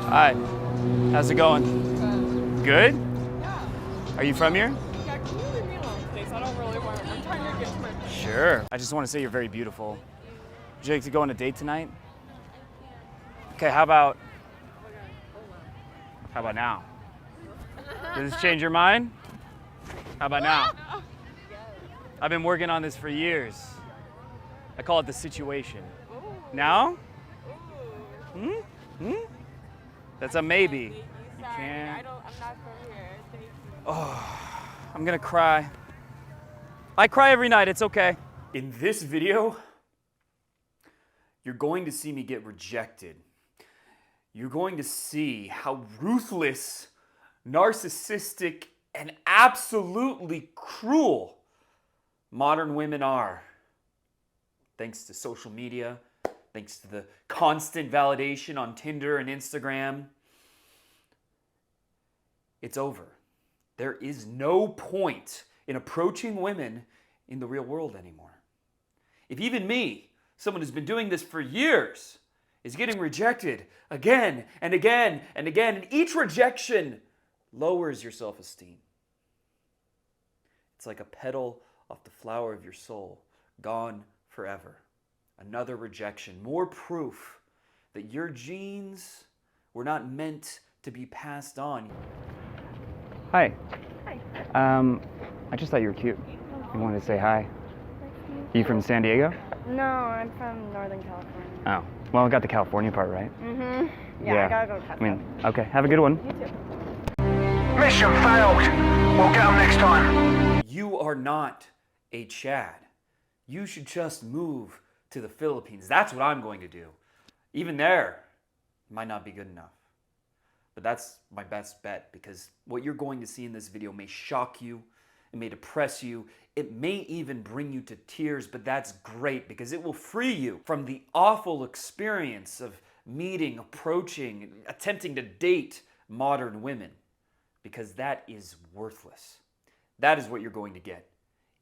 Hi. How's it going? Good? Yeah. Are you from here? Yeah, can you leave me alone, please? I don't really want to. I'm trying to get to my bed. Sure. I just want to say you're very beautiful. Would you like to go on a date tonight? Okay, how about now? Does this change your mind? How about now? I've been working on this for years. I call it the situation. Now? That's a maybe. You can't. I'm not from here. Thank you. I'm gonna cry. I cry every night, it's okay. In this video, you're going to see me get rejected. You're going to see how ruthless, narcissistic, and absolutely cruel modern women are. Thanks to social media, thanks to the constant validation on Tinder and Instagram. It's over. There is no point in approaching women in the real world anymore. If even me, someone who's been doing this for years, is getting rejected again and again and again, and each rejection lowers your self-esteem. It's like a petal off the flower of your soul, gone forever. Another rejection, more proof that your genes were not meant to be passed on. Hi. Hi. I just thought you were cute. You wanted to say hi. You from San Diego? No, I'm from Northern California. Oh, well, I got the California part right. Yeah, I gotta go catch Okay, have a good one. You too. Mission failed. We'll get them next time. You are not a Chad. You should just move to the Philippines. That's what I'm going to do. Even there, might not be good enough. But that's my best bet, because what you're going to see in this video may shock you, it may depress you, it may even bring you to tears, but that's great because it will free you from the awful experience of meeting, approaching, attempting to date modern women, because that is worthless. That is what you're going to get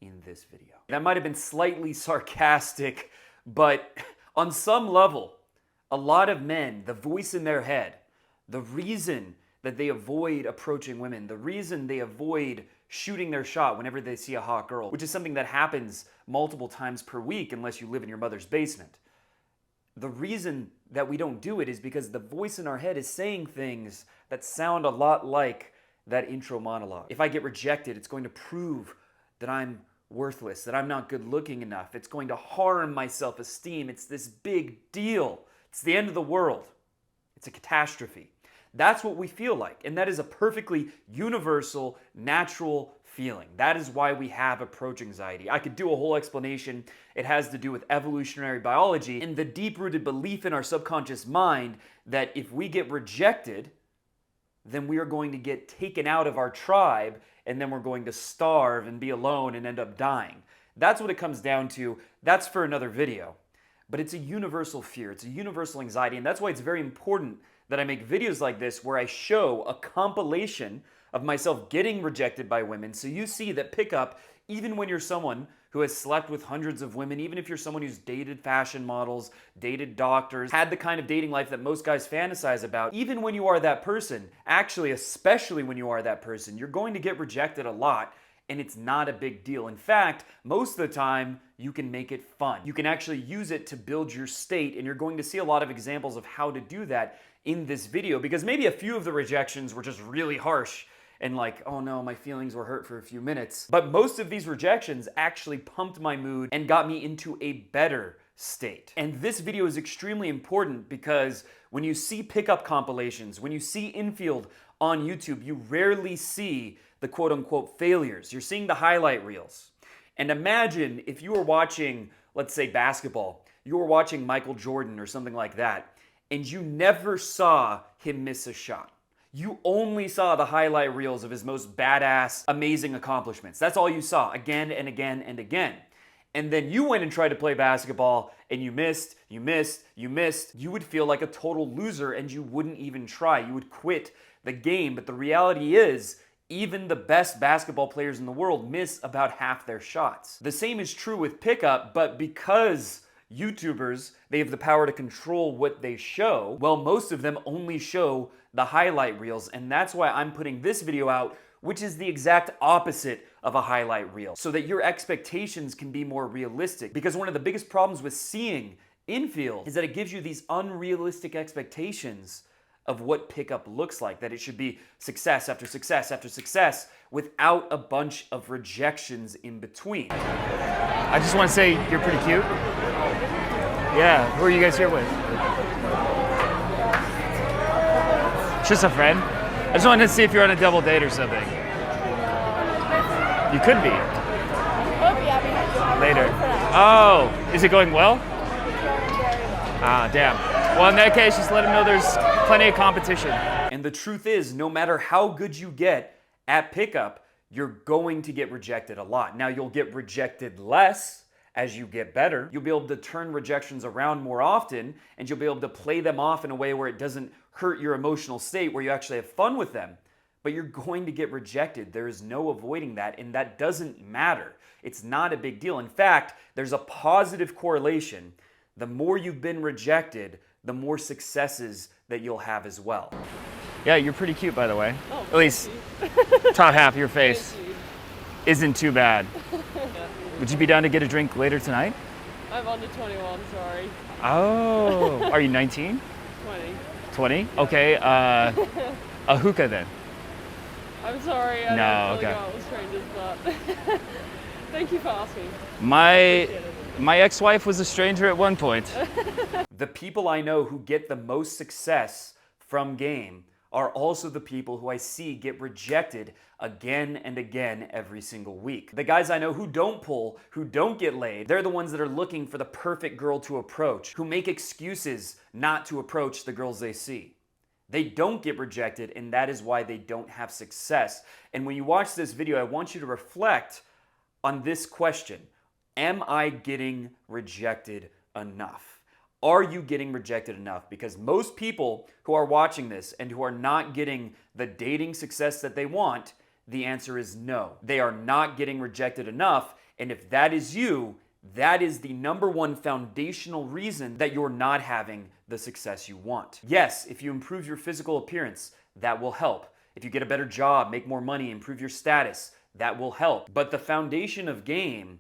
in this video. That might have been slightly sarcastic, but on some level, a lot of men, the voice in their head, the reason that they avoid approaching women, the reason they avoid shooting their shot whenever they see a hot girl, which is something that happens multiple times per week unless you live in your mother's basement. The reason that we don't do it is because the voice in our head is saying things that sound a lot like that intro monologue. If I get rejected, it's going to prove that I'm worthless, that I'm not good looking enough. It's going to harm my self-esteem. It's this big deal. It's the end of the world. It's a catastrophe. That's what we feel like, and that is a perfectly universal, natural feeling. That is why we have approach anxiety. I could do a whole explanation. It has to do with evolutionary biology and the deep-rooted belief in our subconscious mind that if we get rejected, then we are going to get taken out of our tribe, and then we're going to starve and be alone and end up dying. That's what it comes down to. That's for another video. But it's a universal fear. It's a universal anxiety, and that's why it's very important that I make videos like this where I show a compilation of myself getting rejected by women, so you see that pickup, even when you're someone who has slept with hundreds of women, even if you're someone who's dated fashion models, dated doctors, had the kind of dating life that most guys fantasize about, even when you are that person, actually, especially when you are that person, you're going to get rejected a lot, and it's not a big deal. In fact, most of the time, you can make it fun. You can actually use it to build your state, and you're going to see a lot of examples of how to do that in this video, because maybe a few of the rejections were just really harsh and like, oh no, my feelings were hurt for a few minutes. But most of these rejections actually pumped my mood and got me into a better state. And this video is extremely important because when you see pickup compilations, when you see infield on YouTube, you rarely see the quote unquote failures. You're seeing the highlight reels. And imagine if you were watching, let's say basketball, you were watching Michael Jordan or something like that, and you never saw him miss a shot. You only saw the highlight reels of his most badass, amazing accomplishments. That's all you saw again and again and again. And then you went and tried to play basketball and you missed, you would feel like a total loser and you wouldn't even try. You would quit the game. But the reality is, even the best basketball players in the world miss about half their shots. The same is true with pickup, but because YouTubers, they have the power to control what they show. Well, most of them only show the highlight reels, and that's why I'm putting this video out, which is the exact opposite of a highlight reel, so that your expectations can be more realistic. Because one of the biggest problems with seeing infield is that it gives you these unrealistic expectations of what pickup looks like, that it should be success after success after success without a bunch of rejections in between. I just want to say you're pretty cute. Yeah, who are you guys here with? Just a friend. I just wanted to see if you're on a double date or something. You could be. Later. Oh, is it going well? Ah, damn. Well, in that case, just let him know there's plenty of competition. And the truth is, no matter how good you get at pickup, you're going to get rejected a lot. Now, you'll get rejected less as you get better. You'll be able to turn rejections around more often, and you'll be able to play them off in a way where it doesn't hurt your emotional state, where you actually have fun with them. But you're going to get rejected. There is no avoiding that, and that doesn't matter. It's not a big deal. In fact, there's a positive correlation. The more you've been rejected, the more successes that you'll have as well. Yeah, you're pretty cute, by the way. Oh, at least top half of your face isn't too bad. Would you be down to get a drink later tonight? I'm under 21, sorry. Oh, are you 19? 20. 20? Okay, a hookah then. I'm sorry, I don't really go out with strangers, but thank you for asking. My ex-wife was a stranger at one point. The people I know who get the most success from game are also the people who I see get rejected again and again every single week. The guys I know who don't pull, who don't get laid, they're the ones that are looking for the perfect girl to approach, who make excuses not to approach the girls they see. They don't get rejected, and that is why they don't have success. And when you watch this video, I want you to reflect on this question. Am I getting rejected enough? Are you getting rejected enough? Because most people who are watching this and who are not getting the dating success that they want, the answer is no. They are not getting rejected enough, and if that is you, that is the number one foundational reason that you're not having the success you want. Yes, if you improve your physical appearance, that will help. If you get a better job, make more money, improve your status, that will help. But the foundation of game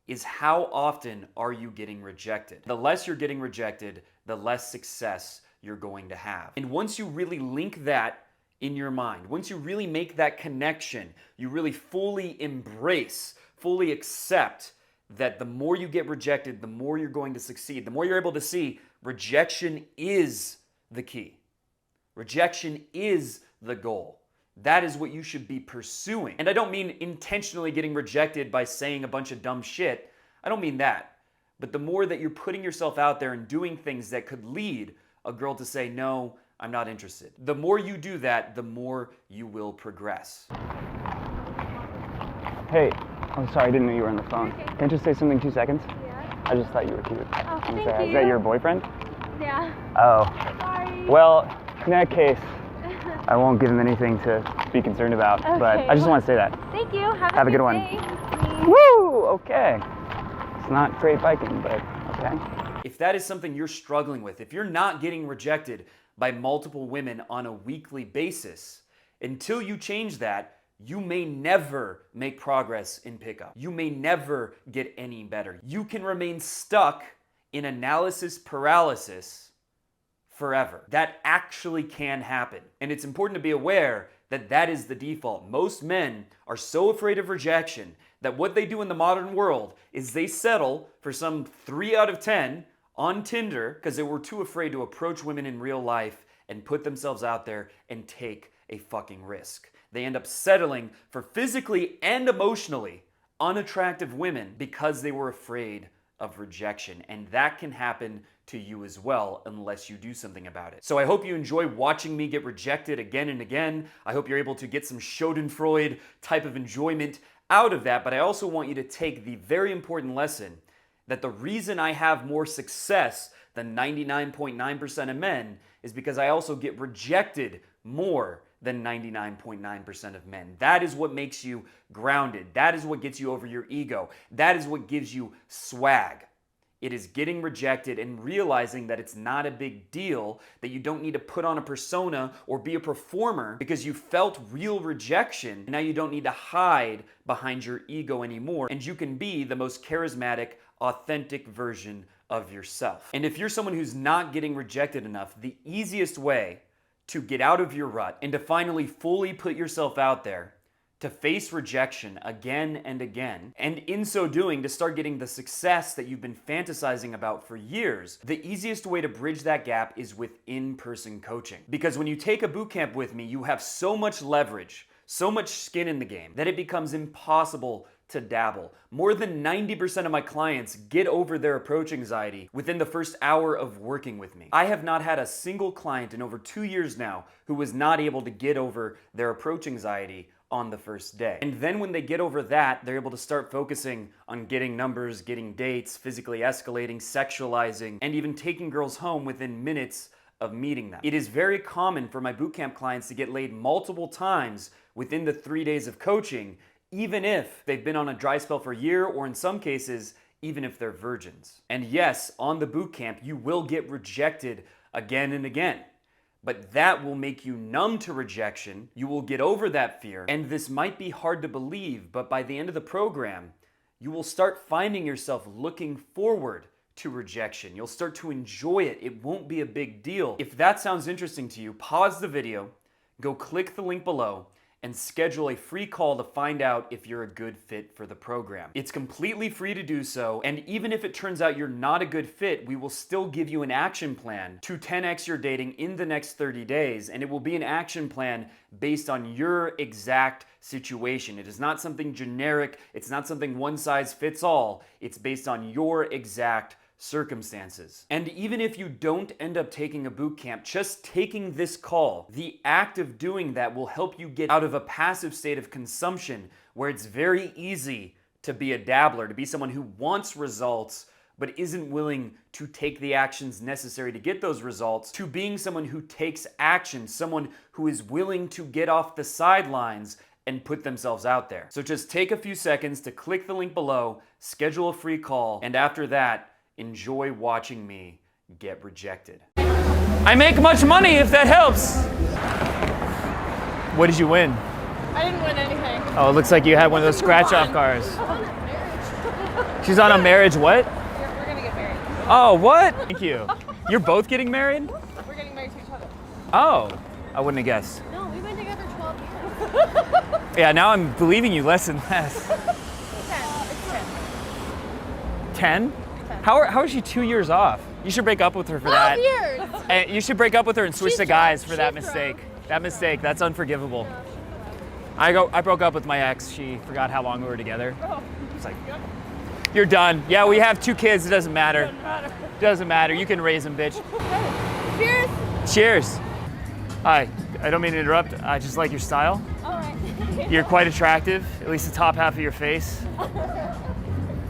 is how often are you getting rejected? The less you're getting rejected, the less success you're going to have. And once you really link that in your mind, once you really make that connection, you really fully embrace, fully accept that the more you get rejected, the more you're going to succeed. The more you're able to see rejection is the key. Rejection is the goal. That is what you should be pursuing. And I don't mean intentionally getting rejected by saying a bunch of dumb shit. I don't mean that. But the more that you're putting yourself out there and doing things that could lead a girl to say, no, I'm not interested. The more you do that, the more you will progress. Hey, I'm sorry, I didn't know you were on the phone. Okay. Can I just say something 2 seconds? Yeah. I just thought you were cute. Oh, thank Is you. that your boyfriend? Yeah. Oh. Sorry. Well, in that case, I won't give him anything to be concerned about, but I just want to say that. Thank you. Have a good one. Day. Woo! Okay. It's not great biking, but okay. If that is something you're struggling with, if you're not getting rejected by multiple women on a weekly basis, until you change that, you may never make progress in pickup. You may never get any better. You can remain stuck in analysis paralysis forever. That actually can happen. And it's important to be aware that that is the default. Most men are so afraid of rejection that what they do in the modern world is they settle for some 3 out of 10 on Tinder because they were too afraid to approach women in real life and put themselves out there and take a fucking risk. They end up settling for physically and emotionally unattractive women because they were afraid of rejection. And that can happen to you as well unless you do something about it. So I hope you enjoy watching me get rejected again and again. I hope you're able to get some Schadenfreude type of enjoyment out of that, but I also want you to take the very important lesson that the reason I have more success than 99.9% of men is because I also get rejected more than 99.9% of men. That is what makes you grounded. That is what gets you over your ego. That is what gives you swag. It is getting rejected and realizing that it's not a big deal, that you don't need to put on a persona or be a performer because you felt real rejection. And now you don't need to hide behind your ego anymore, and you can be the most charismatic, authentic version of yourself. And if you're someone who's not getting rejected enough, the easiest way to get out of your rut and to finally fully put yourself out there, to face rejection again and again, and in so doing, to start getting the success that you've been fantasizing about for years, the easiest way to bridge that gap is with in-person coaching. Because when you take a boot camp with me, you have so much leverage, so much skin in the game, that it becomes impossible to dabble. More than 90% of my clients get over their approach anxiety within the first hour of working with me. I have not had a single client in over 2 years now who was not able to get over their approach anxiety on the first day. And then when they get over that, they're able to start focusing on getting numbers, getting dates, physically escalating, sexualizing, and even taking girls home within minutes of meeting them. It is very common for my bootcamp clients to get laid multiple times within the 3 days of coaching, even if they've been on a dry spell for a year, or in some cases, even if they're virgins. And yes, on the bootcamp, you will get rejected again and again. But that will make you numb to rejection. You will get over that fear. And this might be hard to believe, but by the end of the program, you will start finding yourself looking forward to rejection. You'll start to enjoy it. It won't be a big deal. If that sounds interesting to you, pause the video, go click the link below, and schedule a free call to find out if you're a good fit for the program. It's completely free to do so, and even if it turns out you're not a good fit, we will still give you an action plan to 10x your dating in the next 30 days, and it will be an action plan based on your exact situation. It is not something generic, it's not something one size fits all, it's based on your exact circumstances. And even if you don't end up taking a boot camp, just taking this call, the act of doing that will help you get out of a passive state of consumption where it's very easy to be a dabbler, to be someone who wants results but isn't willing to take the actions necessary to get those results, to being someone who takes action, someone who is willing to get off the sidelines and put themselves out there. So just take a few seconds to click the link below, schedule a free call, and after that, enjoy watching me get rejected. I make much money if that helps. What did you win? I didn't win anything. Oh, it looks like you had one of those scratch-off cars. She's on a marriage what? We're gonna get married. Oh, what? Thank you. You're both getting married? We're getting married to each other. Oh, I wouldn't have guessed. No, we've been together 12 years. Yeah, now I'm believing you less and less. 10. It's 10. 10? How is she 2 years off? You should break up with her for that. 12 years! And you should break up with her and switch She's to guys drunk. for that She's mistake. drunk. That mistake, that's unforgivable. I broke up with my ex. She forgot how long we were together. Oh. It's like, you're done. Yeah, we have 2 kids. It doesn't matter. Doesn't matter. Doesn't matter. You can raise them, bitch. Cheers! Cheers. Hi. I don't mean to interrupt. I just like your style. Alright. You're quite attractive, at least the top half of your face.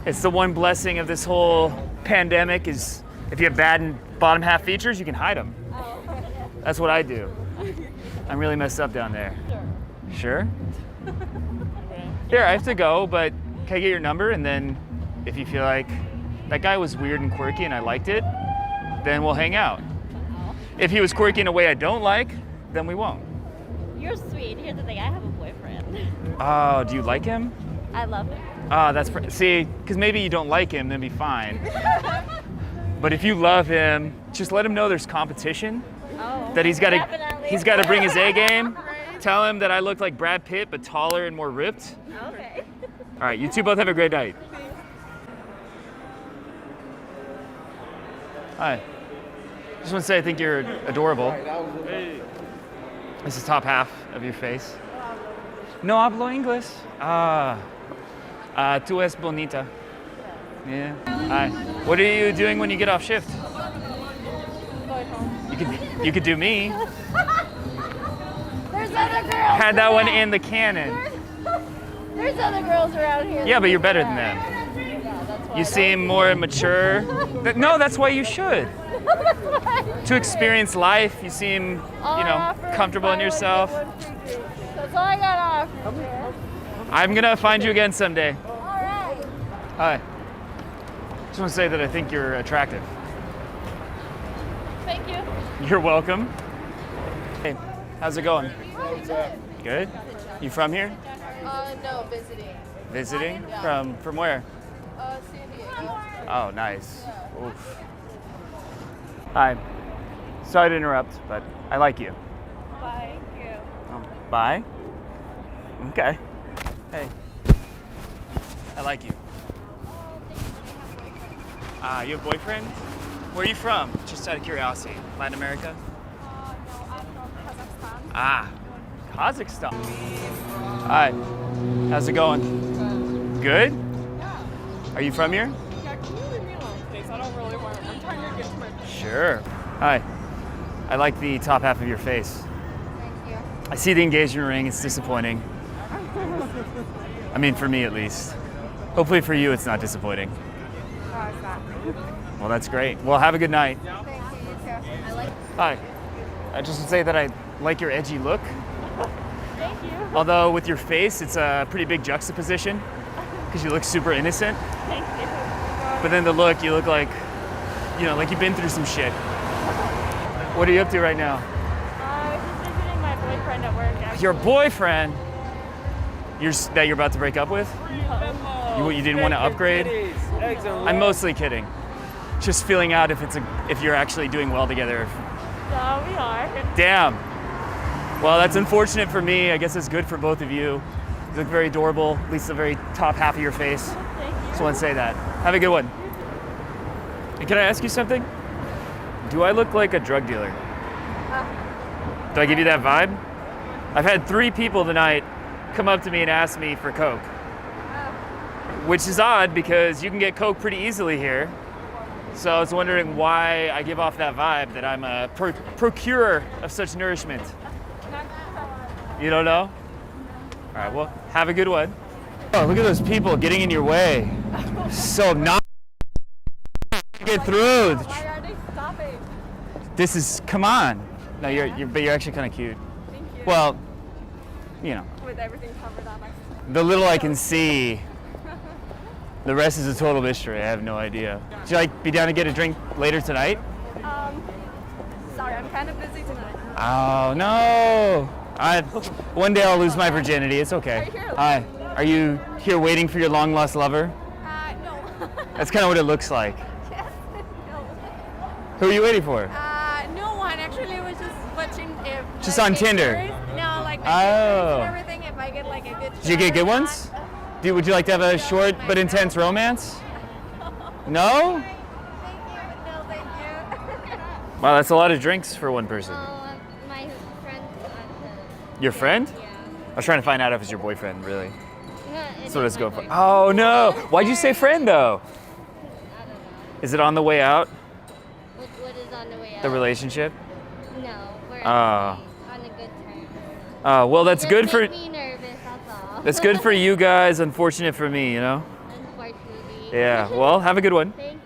It's the one blessing of this whole pandemic is if you have bad and bottom half features, you can hide them. That's what I do. I'm really messed up down there. Sure? Here, I have to go, but can I get your number? And then if you feel like that guy was weird and quirky and I liked it, then we'll hang out. If he was quirky in a way I don't like, then we won't. You're sweet. Here's the thing, I have a boyfriend. Oh, do you like him? I love him. Ah, see, because maybe you don't like him, then be fine. But if you love him, just let him know there's competition. Oh, That he's got definitely. to bring his A game. Tell him that I look like Brad Pitt, but taller and more ripped. Okay. All right, you two both have a great night. Hi. Just want to say I think you're adorable. This is top half of your face. No hablo inglés. Tú es bonita. Yeah. Hi. What are you doing when you get off shift? Going home. You could do me. There's other girls. Had that one in the cannon. There's other girls around here. Yeah, but you're better than them. Yeah, that's why You seem more mature. No, that's why you should. To experience life, you seem, comfortable in yourself. That's all I got off. I'm gonna find you again someday. All right. Hi. Just want to say that I think you're attractive. Thank you. You're welcome. Hey, how's it going? Good. You from here? No, visiting. Visiting? From where? San Diego. Oh, nice. Oof. Hi. Sorry to interrupt, but I like you. Thank you. Oh, bye. Okay. Hey. I like you. You have a boyfriend? Where are you from? Just out of curiosity. Latin America? No, I'm from Kazakhstan. Ah, Kazakhstan. Hi. How's it going? Good? Yeah. Are you from here? Yeah, can you leave me alone, please? I don't really want to. I'm trying to get to my. Sure. Hi. I like the top half of your face. Thank you. I see the engagement ring. It's disappointing. I mean, for me at least. Hopefully for you, it's not disappointing. Oh, it's not. Well, that's great. Well, have a good night. Thank you. You too. I like. Hi. I just want to say that I like your edgy look. Thank you. Although with your face, it's a pretty big juxtaposition because you look super innocent. Thank you. But then the look, you look like, like you've been through some shit. What are you up to right now? I was just visiting my boyfriend at work. Actually. Your boyfriend? That you're about to break up with? You didn't want to upgrade? I'm mostly kidding. Just feeling out if you're actually doing well together. So we are. Damn. Well, that's unfortunate for me. I guess it's good for both of you. You look very adorable, at least the very top half of your face. Thank you. Just want to say that. Have a good one. And can I ask you something? Do I look like a drug dealer? Do I give you that vibe? I've had 3 people tonight come up to me and ask me for Coke. Which is odd because you can get Coke pretty easily here. So I was wondering why I give off that vibe that I'm a procurer of such nourishment. You don't know? All right, well, have a good one. Oh, look at those people getting in your way. So not get through. Why are they stopping? This is, come on. No, but you're actually kind of cute. Thank you. Well, With everything covered up. the little I can see. The rest is a total mystery. I have no idea. Would you be down to get a drink later tonight? Sorry, I'm kind of busy tonight. Oh, no. One day I'll lose my virginity. It's okay. Right here. Hi. Are you here waiting for your long lost lover? No. That's kind of what it looks like. No. Who are you waiting for? No one. Actually, I was just watching if. Just on Tinder? No, like my Oh. and everything. If I get like a good. Did you get shot or good not. ones? Would you like to have a short but intense romance? No? Thank you, but no, thank you. Wow, that's a lot of drinks for one person. My friend. Your friend? Yeah. I was trying to find out if it's your boyfriend, really. No, That's what I was going for. Oh no! Why'd you say friend though? I don't know. Is it on the way out? What is on the way out? The relationship? No, we're Oh. on a good term. Oh, well, that's Just good for make me nervous, that's all. that's good for you guys. Unfortunate for me, Unfortunately. Yeah. Well, have a good one. Thank you.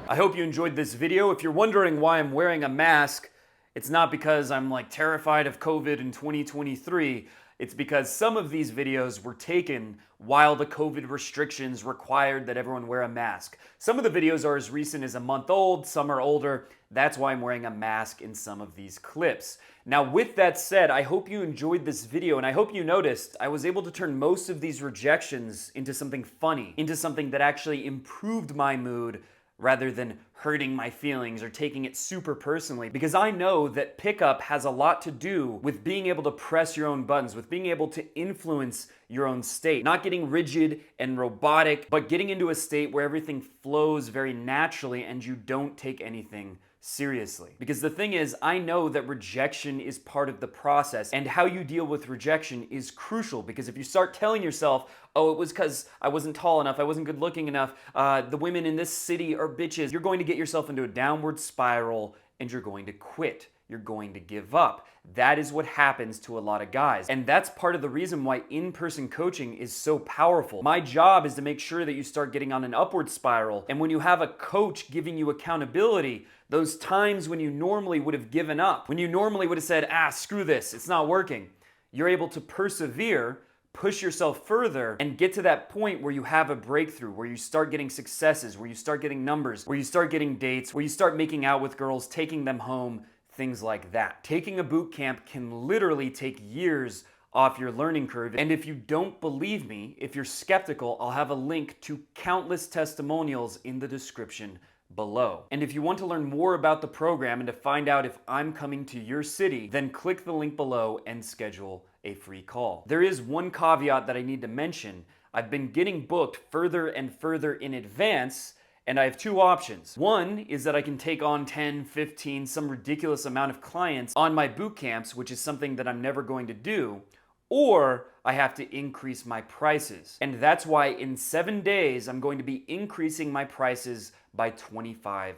I hope you enjoyed this video. If you're wondering why I'm wearing a mask, it's not because I'm terrified of COVID in 2023. It's because some of these videos were taken while the COVID restrictions required that everyone wear a mask. Some of the videos are as recent as a month old, some are older. That's why I'm wearing a mask in some of these clips. Now, with that said, I hope you enjoyed this video, and I hope you noticed I was able to turn most of these rejections into something funny, into something that actually improved my mood rather than hurting my feelings or taking it super personally, because I know that pickup has a lot to do with being able to press your own buttons, with being able to influence your own state, not getting rigid and robotic, but getting into a state where everything flows very naturally and you don't take anything seriously. Because the thing is, I know that rejection is part of the process, and how you deal with rejection is crucial, because if you start telling yourself, oh, it was because I wasn't tall enough, I wasn't good looking enough, the women in this city are bitches, you're going to get yourself into a downward spiral and you're going to quit. You're going to give up. That is what happens to a lot of guys. And that's part of the reason why in-person coaching is so powerful. My job is to make sure that you start getting on an upward spiral. And when you have a coach giving you accountability, those times when you normally would have given up, when you normally would have said, screw this, it's not working, you're able to persevere push yourself further and get to that point where you have a breakthrough, where you start getting successes, where you start getting numbers, where you start getting dates, where you start making out with girls, taking them home, things like that. Taking a boot camp can literally take years off your learning curve. And if you don't believe me, if you're skeptical, I'll have a link to countless testimonials in the description below. And if you want to learn more about the program and to find out if I'm coming to your city, then click the link below and schedule a free call. There is one caveat that I need to mention. I've been getting booked further and further in advance, and I have two options. One is that I can take on 10, 15, some ridiculous amount of clients on my boot camps, which is something that I'm never going to do, or I have to increase my prices. And that's why in 7 days, I'm going to be increasing my prices by 25%.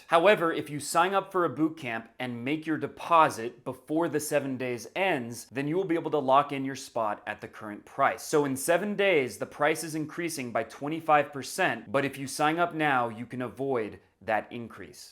However, if you sign up for a boot camp and make your deposit before the 7 days ends, then you will be able to lock in your spot at the current price. So in 7 days, the price is increasing by 25%, but if you sign up now, you can avoid that increase.